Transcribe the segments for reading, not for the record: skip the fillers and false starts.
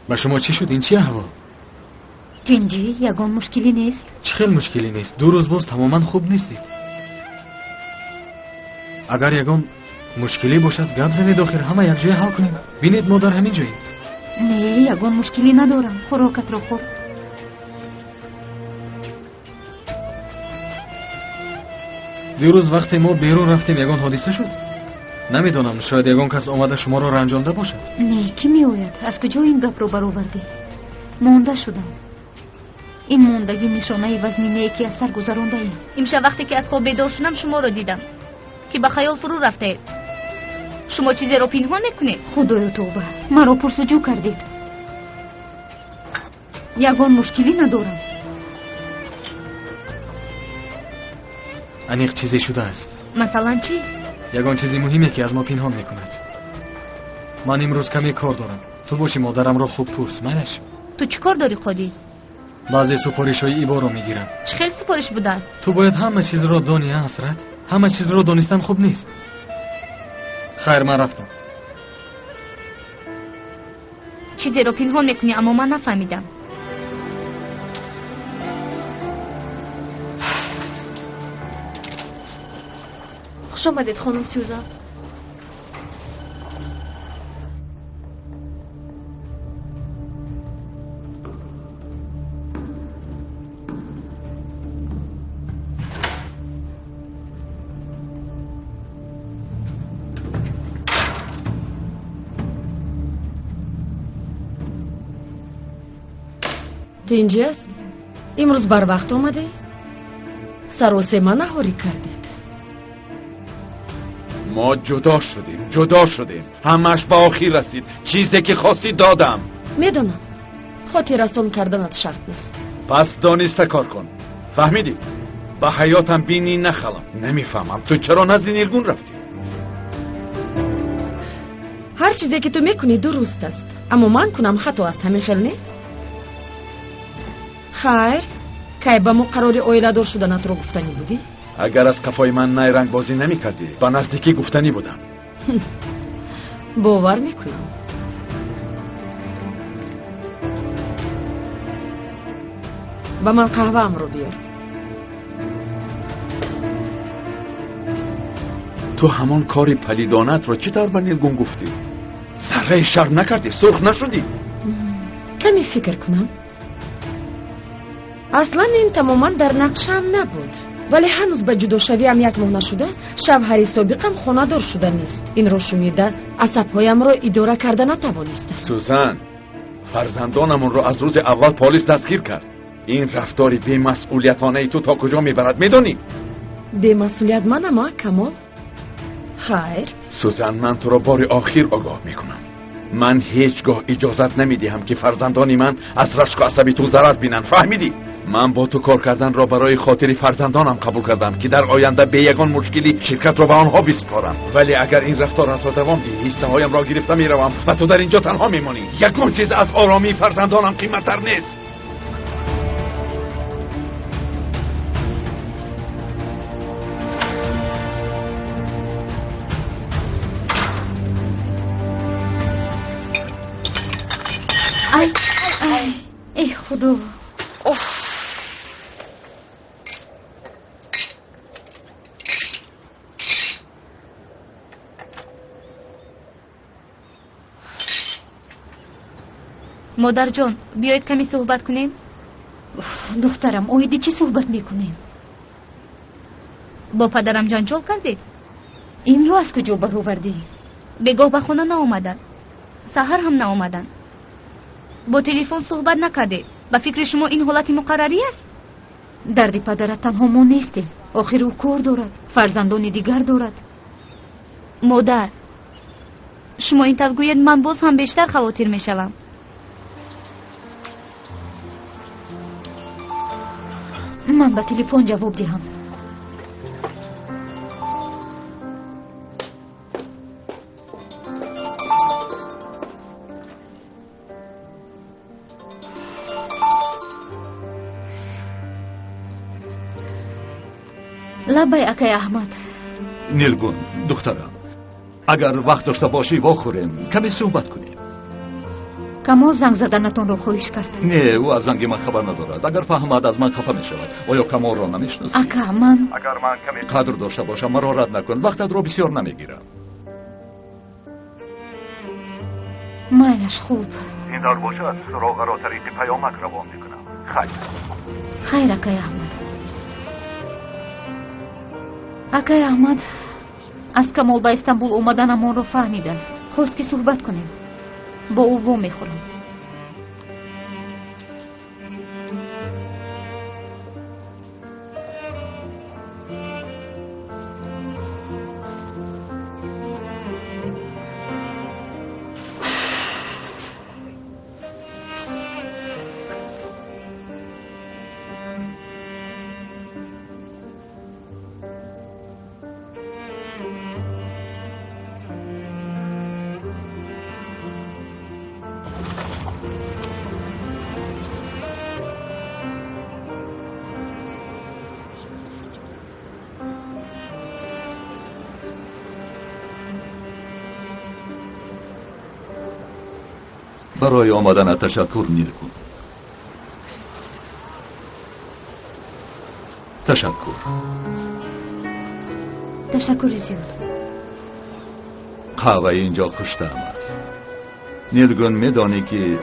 با شما چی شد؟ این چیه هوا؟ گنجی یگان مشکلی نیست؟ چه خیلی مشکلی نیست. 2 روز باز تماما خوب نیستید. اگر یگان مشکلی باشد گپ زنید آخر همه یک جای حل کنیم. بینید ما در همین جاییم. نه یگان مشکلی ندارم. خوراکت را خور. دیروز وقتی ما بیرون رفتیم یگان حادثه شد. نمیدونم شاید یگان کس آمده شما را رنجانده باشد. نه کی میآید؟ از کجا این گپ را برآوردی؟ مانده شدم. این موندگی نشانه وزنی که از سر گذرانده ایم. امشب وقتی که از خواب بیدار شدم شما را دیدم که به خیال فرو رفته. شما چیزی را پنهان میکنید؟ خدایا توبه، مرا پرسجو کردید. یگان مشکلی ندارم. انیق چیزی شده است. مثلا چی؟ یگان چیزی مهمه که از ما پنهان میکند. من امروز کمی کار دارم. تو باشی مادرم را خوب پرس. منش. تو چی کار داری خودی؟ بعضی سپارش‌های ایبا را میگیرم. چه خیلی سپارش بوده است؟ تو باید همه چیز را دانی حسرت. همه چیز را دانستن خوب نیست. خیر من رفتم. چیزی را پنهان میکنی اما من نفهمیدم. خوش آمدید خانم سوزان. تو اینجاست؟ امروز بر وقت آمده؟ سر و سه ما نهاری کردید. ما جدا شدیم. همش با آخر رسید. چیزی که خواستی دادم. میدونم خاطر رسان کردنت شرط نیست. پس دانسته کار کن. فهمیدی؟ با حیاتم بینی نخلم. نمیفهمم تو چرا نزد نیلگون رفتی؟ هر چیزی که تو میکنی درست است، اما من کنم خطا است. همین خیلی نه؟ خیر که با ما قرار اویلا دار شدنت رو گفتنی بودی؟ اگر از قفای من نیرنگ بازی نمی کردی با نزدیکی گفتنی بودم. باور میکنم. با من قهوه ام رو بیار. تو همان کاری پلیدانت رو چی طور به نیلگون گفتی؟ ذره شرم نکردی؟ سرخ نشدی؟ کمی فکر کنم. اصلا این تماما در نقشم نبود، ولی هنوز به جدا شویم 1 ماه نشده. شوهر سابقم خانه دار شده نیست. این رو شنیده عصبهایم را اداره کرده نتوانستم. سوزن، فرزندانمون رو از روز اول پلیس دستگیر کرد. این رفتاری بی‌مسئولیتانه تو تا کجا میبرد میدونی؟ بی‌مسئولیت منم ها کمال؟ خیر سوزن، من تو را بار آخر آگاه میکنم. من هیچگاه اجازت نمیدهم که فرزندانی من از رشک و عصبی تو ضرر بینن. فهمیدی؟ من با تو کار کردن را برای خاطر فرزندانم قبول کردم که در آینده به یگان مشکلی شرکت را به آنها بسپارم. ولی اگر این رفتارت را دوام دهی حصه هایم را گرفته میروم و تو در اینجا تنها میمانی. یگان چیز از آرامی فرزندانم قیمت‌تر نیست. ای خدا. مادر جان بیایید کمی صحبت کنیم. دخترم اویدی چی صحبت میکنیم؟ با پدرم جنجال کردید؟ این رو از کجا برآوردی؟ بگاه به خونه نآمدن، سحر هم نآمدن. با تلفن صحبت نکردید. به فکر شما این حالت مقرری است؟ درد پدرت تنها ما نیستیم. آخر او کار دارد، فرزندان دیگر دارد. مادر شما این طور گوید من باز هم بیشتر خواطر میشوم. من به تلفن جواب دهم. لبای اکای احمد. نیلگون دخترم، اگر وقت داشته باشی واخوریم کمی صحبت کنیم. камол занг заданатонро хоҳиш кард. не, ӯ аз занги ман хабар надорад. агар фаҳмад аз ман хафа мешавад. оё камолро намешносӣ? ака, ман агар ман каме қадр дошта бошам, маро рад накун. вақтатро бисёр намегирам. майлаш, хуб. ин дар бошад, суроғаро тариқи паёмак равон мекунам. хайр. хайр, акай аҳмад. акай аҳмад аз камол ба Истанбул омаданамонро фаҳмидааст. хост ки суҳбат кунем. бо ӯ вом мехӯрам. برای آمدن تشکر نیرکن. تشکر. تشکر زیاد. قهوه اینجا خوش‌طعم است. نیلگون میدانی که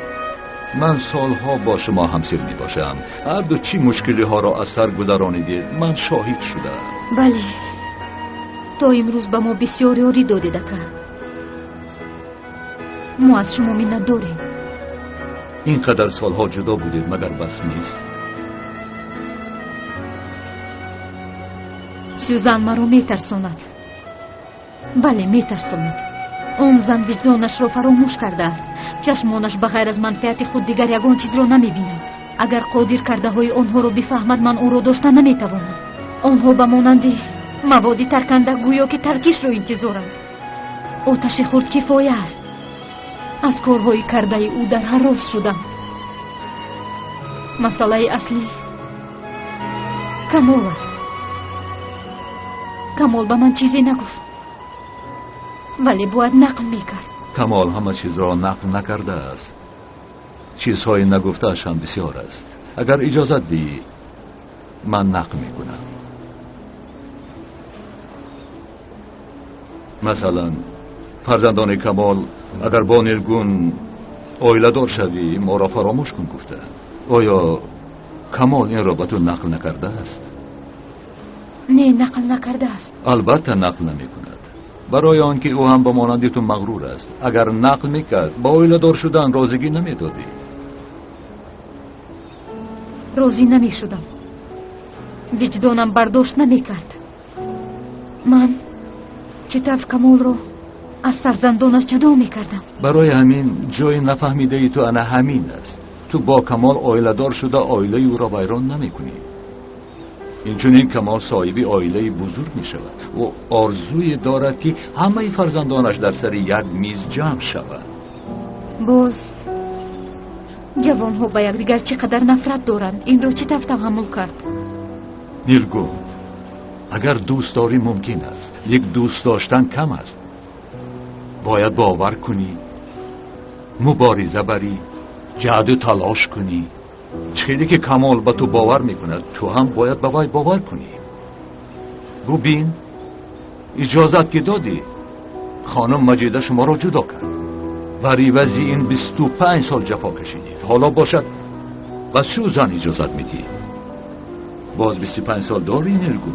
من سالها با شما همسر می باشم. هر دو چی مشکلی ها را از سر گذرانیدید من شاهد شدم. بله. تو امروز با ما بسیار یاری دادید اکا. ما از شما منت داریم. اینقدر سالها جدا بودید مگر بس نیست؟ سوزان مرا میترساند. بله میترساند. اون زن وجدانش را فراموش کرده است. چشمانش بغیر از منفعت خود دیگر یگان چیز را نمیبیند. اگر قادر کرده های آنها را بفهمد من او را داشته نمیتوانم. آنها به مانند مواد ترکنده گویا که ترکیش را انتظارند. آتش خرد کفایه است. از کارهای کرده او در هراس شدم. مسئله اصلی کمال است. کمال به من چیزی نگفت ولی باید نقل میکرد. کمال همه چیز را نقل نکرده است. چیزهای نگفته‌اش هم بسیار است. اگر اجازت دی من نقل میکنم. مثلا فرزندان کمال اگر با نیرگون اویله دار شوی ما را فراموش کن گفته. آیا کمال این را به تو نقل نکرده است؟ نه نقل نکرده است. البته نقل نمی کند. برای آنکه او هم به مانند تو مغرور است. اگر نقل میکرد با اویله دار شدن رازگی نمیدادی. راضی نمی شدم. وجدانم برداشت نمی کرد. من چطور کمال را از فرزندانش جدا می کردم. برای همین جای نفهمیده ای تو انا همین است. تو با کمال آیله دار شده آیله او را ویران نمی کنی. اینچنین کمال صاحبی آیله بزرگ می شود و آرزوی دارد که همه فرزندانش در سر یک میز جمع شود. باز جوان ها با یک دیگر چقدر نفرت دارند. این را چطور تحمل کرد؟ نیلگون اگر دوست داری ممکن است. یک دوست داشتن کم است. باید باور کنی، مبارزه بری، جهد و تلاش کنی. چیزی که کمال به تو باور میکند تو هم باید به وی باور کنی. ببین اجازت که دادی خانم مجیده شما را جدا کرد. برای وضعی این 25 سال جفا کشیدید. حالا باشد بس شو زن اجازت میدی؟ باز 25 سال داری نیرگون؟